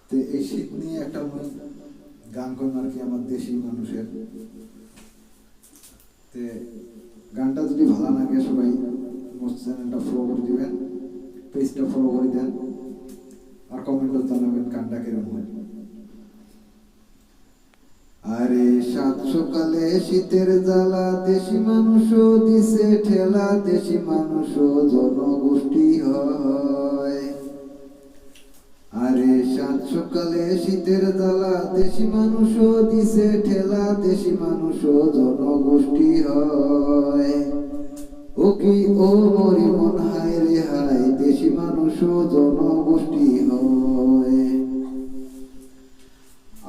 তো এই শীত নিয়ে একটা গান করলাম আর কি, আমার দেশি মানুষের। তো গানটা যদি ভালো লাগে সবাই মোর চ্যানেলটা ফলো করে দিবেন, পেজটা ফলো করে দেন, আর কমেন্টও জানাবেন গানটা কিরকম হয়। আরে সাত সকালে শীতের জ্বালা, দেশি মানুষ দিছে ঠেলা, দেশি মানুষ জনগোষ্ঠী হয়। আরে সাত সকালে শীতের জ্বালা, দেশি মানুষ দিছে ঠেলা, দেশি মানুষ জনগোষ্ঠী হয়। ও কি ও মরি মন হায় রে হায়, দেশি মানুষ জনগোষ্ঠী হয়।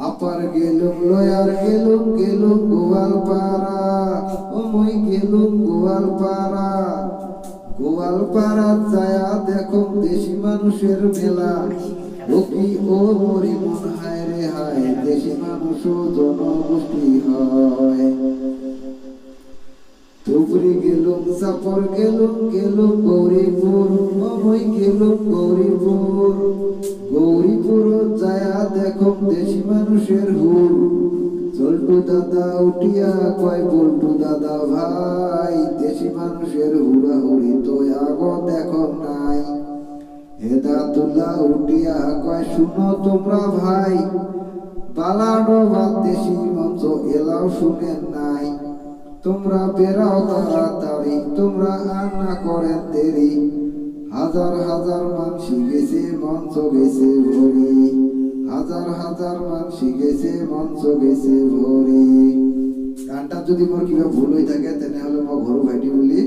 আপার গেলুম লয়ার গেলুম গেলুম গোয়ালপাড়া, ও মই গেলুম গোয়ালপাড়া। গোয়ালপাড়া যায়া দেখো দেশি মানুষের মেলা, ও কি ও মরি মন হায় রে হায়, দেশি মানুষ জনগোষ্ঠী হয়। ধুবড়ি গেলুম চাপর গেলুম গেলুম গৌরীপুর, ও মই গেলুম গৌরীপুর। গৌরীপুর যায়া দেখো দেশি মানুষের হুর, চল্টু দাদা উঠিয়া কয় বল্টু দাদা ভাই, দেশি মানুষের হুড়াহুড়ি তো আগো দেখো নাই। হেদাতুল্লাহ উঠিয়া কয় শুনো তোমরা ভাই, বালাডোবা দেশি মঞ্চ এলাও শুনেন নাই। তোমরা বেরাও তাড়াতাড়ি, তোমরা আর না করেন দেরি, হাজার হাজার মানসি গেছে মঞ্চ গেছে ভরি, হাজার হাজার মানসি গেছে মঞ্চ গেছে ভরি। গানটা যদি মোর কিবা ভুল হয়ে থাকে তাহলে আমার ঘর ভাইটি বলি।